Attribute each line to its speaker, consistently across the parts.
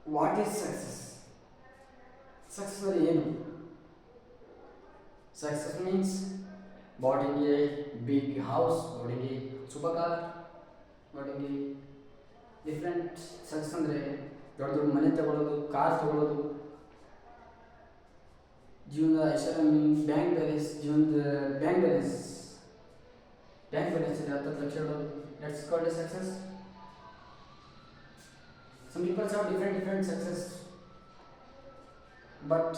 Speaker 1: What is success? Success is ಏನು? Success means buying a big house, buying a supercar, buying a different success ಅಂದರೆ ದೊಡ್ಡ ದೊಡ್ಡ ಮನೆ ತಗೊಳ್ಳೋದು, ಕಾರ್ ತಗೊಳ್ಳೋದು, ಜೀವನದ ಐಶ್ವರ್ಯ ಬ್ಯಾಂಕ್ ಬ್ಯಾಲೆನ್ಸ್, ಜೀವನದ ಬ್ಯಾಂಕ್ ಬ್ಯಾಲೆನ್ಸ್ ಇದೆ 10 ಲಕ್ಷ ಇಡೋದು. That's called a success. Some people have different success, but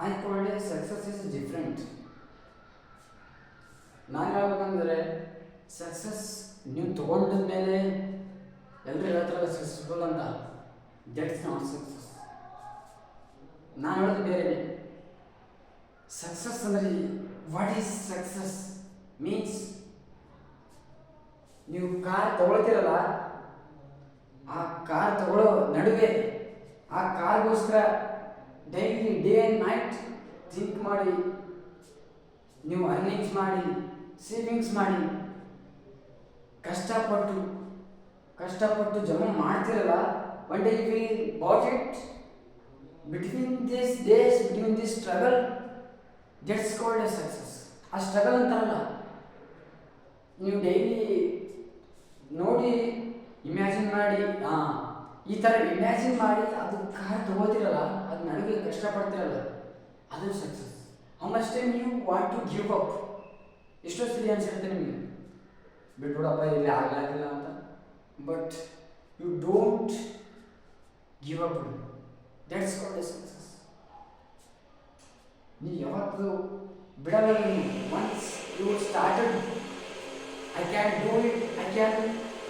Speaker 1: I call it success is different. ನಾನು ಹೇಳ್ಬೇಕಂದ್ರೆ ಸಕ್ಸಸ್ ನೀವು ತಗೊಂಡ ಮೇಲೆ ಎಲ್ಲರೂ ಹೇಳ್ತಾರಲ್ಲ ಸಕ್ಸಸ್ಫುಲ್ ಅಂತ, ದಟ್ಸ್ ನಾಟ್ ಸಕ್ಸಸ್. ನಾನು ಹೇಳೋದು ಬೇರೆ. ಸಕ್ಸಸ್ ಅಂದರೆ ವಾಟ್ ಈಸ್ ಸಕ್ಸಸ್ ಮೀನ್ಸ್, ನೀವು ಕಾರ್ ತಗೊಳ್ತೀರಲ್ಲ, ಆ ಕಾರ್ ತಗೊಳ್ಳೋ ನಡುವೆ ಆ ಕಾರ್ಗೋಸ್ಕರ daily day and night think ಮಾಡಿ, ನೀವು ಅರ್ನಿಂಗ್ಸ್ ಮಾಡಿ, ಸೇವಿಂಗ್ಸ್ ಮಾಡಿ, ಕಷ್ಟಪಟ್ಟು ಜಮಾ ಮಾಡ್ತಿರಲ್ಲ, one day you will bought it. Between this struggle, that's called a success. ಆ ಸ್ಟ್ರಗಲ್ ಅಂತಾರಲ್ಲ, ನೀವು ಡೈಲಿ ನೋಡಿ ಇಮ್ಯಾಜಿನ್ ಮಾಡಿ, ಈ ಥರ ಇಮ್ಯಾಜಿನ್ ಮಾಡಿ ಅದು ಕಾರ್ ತಗೋತಿರಲ್ಲ, ಅದು ನಡುವೆ ಕಷ್ಟಪಡ್ತಿರಲ್ಲ, ಅದು success. How much time you want to give up. ಎಷ್ಟೋ ಸರಿ ಅನ್ಸಿರುತ್ತೆ ನಿಮಗೆ, ಬಿಟ್ಬಿಡಪ್ಪ ಇಲ್ಲಿ ಆಗಲಾಗಿಲ್ಲ ಅಂತ, but you don't give up. That's called a success. ನೀವು ಯಾವತ್ತೂ ಬಿಡಲ್ಲ. ನೀವು once you started, I can do it, I can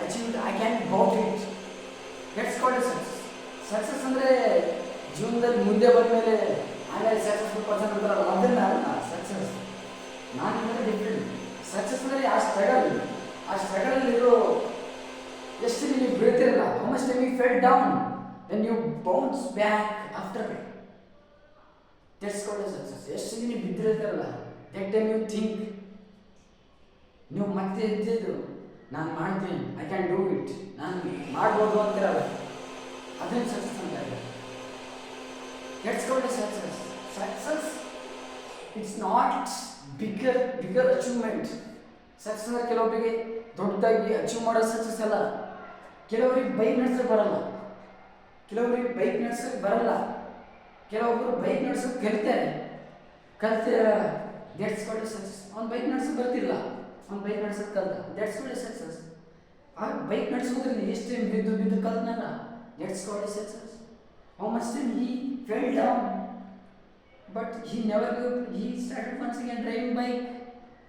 Speaker 1: achieve it, I can got it, that's called a success. Success ಅಂದರೆ ಜೀವನದಲ್ಲಿ ಮುಂದೆ ಬಂದಮೇಲೆ ಆಮೇಲೆ ಸಕ್ಸಸ್ಫುಲ್ ಪರ್ಸನ್ ಅಂತಾರಲ್ಲ, ಅದನ್ನ ಅಲ್ಲ ಸಕ್ಸಸ್. ನಾನು ಅಂದರೆ ಡಿಫ್ರೆಂಟ್. ಸಕ್ಸಸ್ ಅಂದರೆ ಆ ಸ್ಟ್ರಗಲಲ್ಲಿರೋ ಎಷ್ಟು ನೀವು ಬೀಳ್ತಿರಲ್ಲ, how much time you fell down, then you bounce back after it, that's called a success. ಎಷ್ಟು ನೀವು ಬಿದ್ದಿರ್ತಾರಲ್ಲ, ದಟ್ ಟೈಮ್ ಯು ಥಿಂಕ್, ನೀವು ಮತ್ತೆ ಎದ್ದಿದ್ದು ನಾನು ಮಾಡ್ತೀನಿ, ಐ ಕ್ಯಾನ್ ಡೂ ಇಟ್, ನಾನು ಮಾಡ್ಬೋದು ಅಂತಿರಲ್ಲ, ಅದನ್ನು ಸಕ್ಸಸ್ ಅಂತಾರೆ. That's called a success. Success it's not bigger achievement. Success ಅಂದರೆ ಕೆಲವೊಬ್ಬರಿಗೆ ದೊಡ್ಡದಾಗಿ ಅಚೀವ್ ಮಾಡೋ ಸಕ್ಸಸ್ ಅಲ್ಲ. ಕೆಲವರಿಗೆ ಬೈಕ್ ನಡೆಸೋಕೆ ಬರಲ್ಲ, ಕೆಲವೊಬ್ಬರು ಬೈಕ್ ನಡೆಸೋಕೆ ಕಲಿತಾರೆ, ದಟ್ಸ್ ಕಾಲ್ಡ್ ಎ ಸಕ್ಸಸ್. ಅವ್ನು ಬೈಕ್ ನಡೆಸೋಕೆ ಬರ್ತಿಲ್ಲ, ಅವ್ನು ಬೈಕ್ ನಡೆಸೋಕೆ ಕಲ್ತ, ದಟ್ಸ್ ಕಾಲ್ಡ್ ಎ ಸಕ್ಸಸ್. ಆ ಬೈಕ್ ನಡೆಸೋದ್ರಿಂದ ಎಷ್ಟು ಟೈಮ್ ಬಿದ್ದು ಕಲ್ತನಲ್ಲ, that's called a success. How much time he fell down, but he never gave up. He started once again driving bike.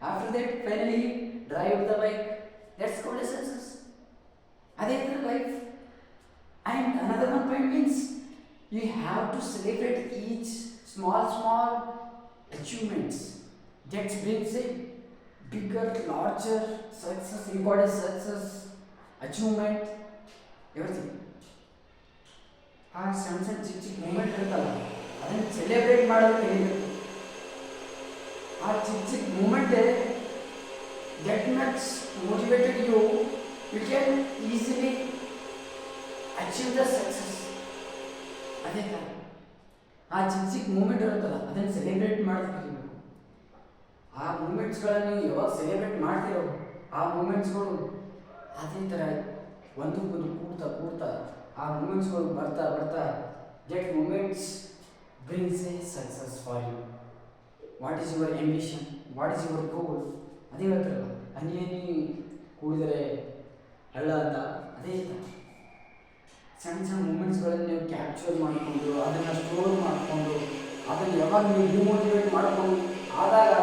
Speaker 1: After that, finally he drive the bike. That's called a success. ಅದೇ ಥರ life. And another one point means you have to celebrate each small achievements. That brings a bigger, larger success. You got a success, achievement, everything. ಆ ಸಣ್ಣ ಚಿಕ್ಕ moment ಇರುತ್ತಲ್ಲ, ಅದನ್ನು celebrate ಮಾಡೋದು ಹೇಳಬೇಕು. ಆ ಚಿಕ್ಕ ಮೂಮೆಂಟೇ that much motivated you can easily achieve the success. ಅದೇ ಥರ ಆ ಚಿಕ್ಕ ಮೂಮೆಂಟ್ ಇರುತ್ತಲ್ಲ, ಅದನ್ನು ಸೆಲೆಬ್ರೇಟ್ ಮಾಡೋದು. ಆ ಮೂಮೆಂಟ್ಸ್ಗಳನ್ನು ನೀವು ಯಾವಾಗ ಸೆಲೆಬ್ರೇಟ್ ಮಾಡ್ತಿರೋ, ಆ ಮೂಮೆಂಟ್ಸ್ಗಳು ಅದೇ ಥರ ಒಂದಕ್ಕೊಂದು ಕೂಡ್ತಾ ಆ ಮೂಮೆಂಟ್ಸ್ಗಳು ಬರ್ತಾ that moments brings a success for you. What is your ambition, what is your goal. ಅದೇ ಹೇಳ್ತಾರಲ್ಲ, ಹನಿ ಕೂಡಿದರೆ ಹಳ್ಳ ಅಂತ. ಅದೇ ಥರ ಸಣ್ಣ ಮೂಮೆಂಟ್ಸ್ಗಳನ್ನು ನೀವು ಕ್ಯಾಪ್ಚರ್ ಮಾಡಿಕೊಂಡು, ಅದನ್ನು ಸ್ಟೋರ್ ಮಾಡಿಕೊಂಡು, ಅದನ್ನು ಯಾವಾಗ ನೀವು ಡಿಮೋಟಿವೇಟ್ ಮಾಡಿಕೊಂಡು ಆದಾಗ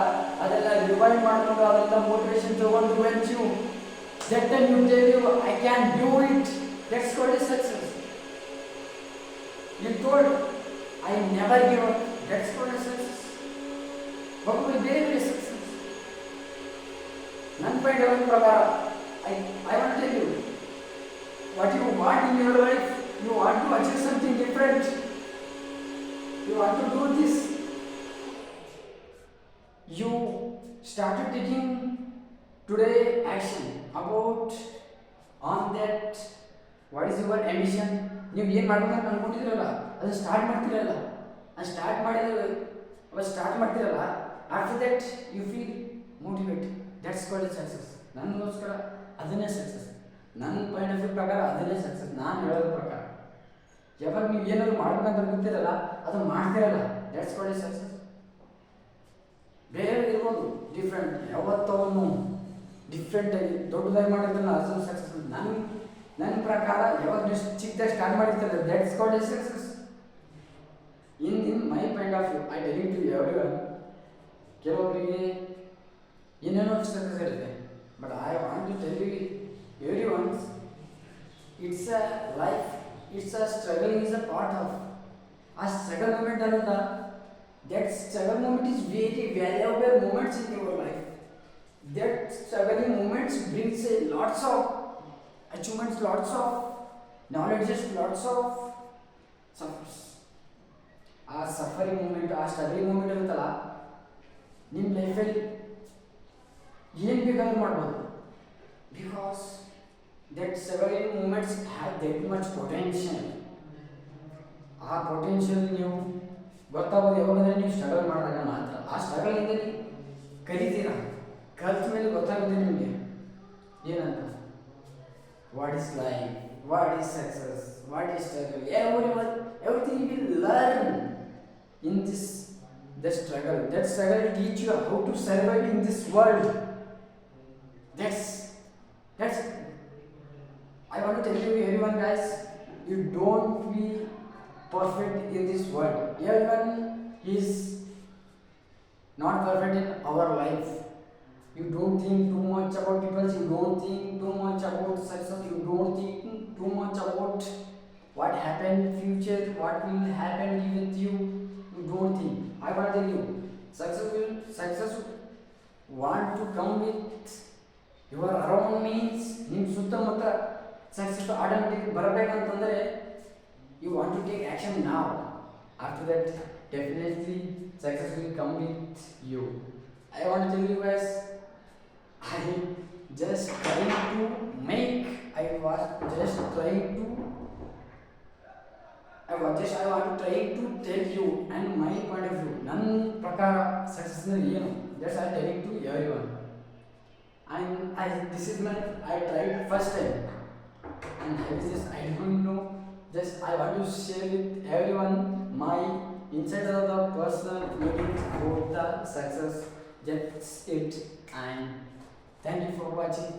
Speaker 1: ಅದೆಲ್ಲ ರಿವೈಂಡ್ ಮಾಡಿಕೊಂಡು, ಅದೆಲ್ಲ ಮೋಟಿವೇಶನ್ ತಗೊಂಡು when you that time you tell you I can do it, that's called a success. You told I never give up, that's called a success. What will be a success? ನನ್ನ point of ಪ್ರಕಾರ I want to tell you what you want in your life. You want to achieve something different, you want to do this, you started taking today action about on that what is your ambition? ನೀವು ಏನು ಮಾಡ್ಬೇಕಂತ ಅನ್ಕೊಂಡಿದ್ದೀರಲ್ಲ ಅದನ್ನು start ಮಾಡ್ತೀರಲ್ಲ, ಅದು start ಮಾಡ್ತೀರಲ್ಲ, after that you feel motivate, that's called success. ನನಗೋಸ್ಕರ ಅದನ್ನೇ success. ನನ್ನ ಪಾಯಿಂಟ್ ಆಫ್ ವ್ಯೂ ಪ್ರಕಾರ ಅದನ್ನೇ ಸಕ್ಸಸ್. ನಾನು ಹೇಳೋದ್ರ ಪ್ರಕಾರ ಯಾವಾಗ ನೀವು ಏನಾದ್ರು ಮಾಡ್ಬೇಕಂತ ಅನ್ಕೊತೀರಲ್ಲ ಅದು ಮಾಡ್ತಿರಲ್ಲ, ದಟ್ಸ್ ಕಾಲ್ಡ್ ಸಕ್ಸಸ್. ಬೇರೆ ಇರ್ಬೋದು ಡಿಫ್ರೆಂಟ್, ಯಾವತ್ತವನು ಡಿಫ್ರೆಂಟಾಗಿ ದೊಡ್ಡದಾಗಿ ಮಾಡಿದ್ರಲ್ಲ ಅದನ್ನು ಸಕ್ಸಸ್. ನನ್ನ ಪ್ರಕಾರ ಯಾವಾಗ ನೀವು ಚಿಕ್ಕದಾಗಿ ಸ್ಟಾರ್ಟ್ ಮಾಡಿರ್ತಾರೆ that's called a success. In my point of view I telling to everyone. ಕೆಲವೊಬ್ಬರಿಗೆ ಏನೇನೋ ಸಕ್ಸಸ್ ಇರುತ್ತೆ, but I want to tell you every ones it's a life, it's a struggle is a part of. ಆ struggle moment ಅನ್ನೋದ that struggle moment is very valuable moments in your life. That struggling moments brings a lots of achievements, lots of knowledges, lots of suffers. ಆ suffering moment, ಆ struggling moment ಇರುತ್ತಲ್ಲ ನಿಮ್ಮ ಲೈಫಲ್ಲಿ ಏನು ಬೇಕಾದ್ರೂ ಮಾಡ್ಬೋದು. Because that struggling moments have that much potential. ಆ potential ನೀವು ಗೊತ್ತಾಗೋದು ಯಾವಾಗಂದರೆ ನೀವು ಸ್ಟ್ರಗಲ್ ಮಾಡಿದಾಗ ಮಾತ್ರ. ಆ ಸ್ಟ್ರಗಲಿಂದ ನೀವು ಕಲಿತೀರಾ, ಕಲ್ತ ಮೇಲೆ ಗೊತ್ತಾಗುತ್ತೆ ನಿಮಗೆ ಏನಂತ, what is life, what is success, what is struggle, everything you will learn in this the struggle. That struggle will teach you how to survive in this world. That's I want to tell you everyone guys, you don't be perfect in this world. Everyone is not perfect in our life. You don't think too much about people, you don't think too much about success, you don't think too much about what happened in future, what will happen with you. You don't think. I want to tell you, success want to come with your around means ನಿಮ್ಮ ಸುತ್ತಮುತ್ತ success automatic ಬರಬೇಕಂತಂದರೆ you want to take action now. After that, definitely success will come with you. I want to tell you guys, I was just trying to tell you and my point of view. ನನ್ನ ಪ್ರಕಾರ success ಏನು, that's I telling to everyone. And this is I tried first time, and I don't know. Just I want to share with everyone my insights of the personal feelings about the success. That's it, and thank you for watching.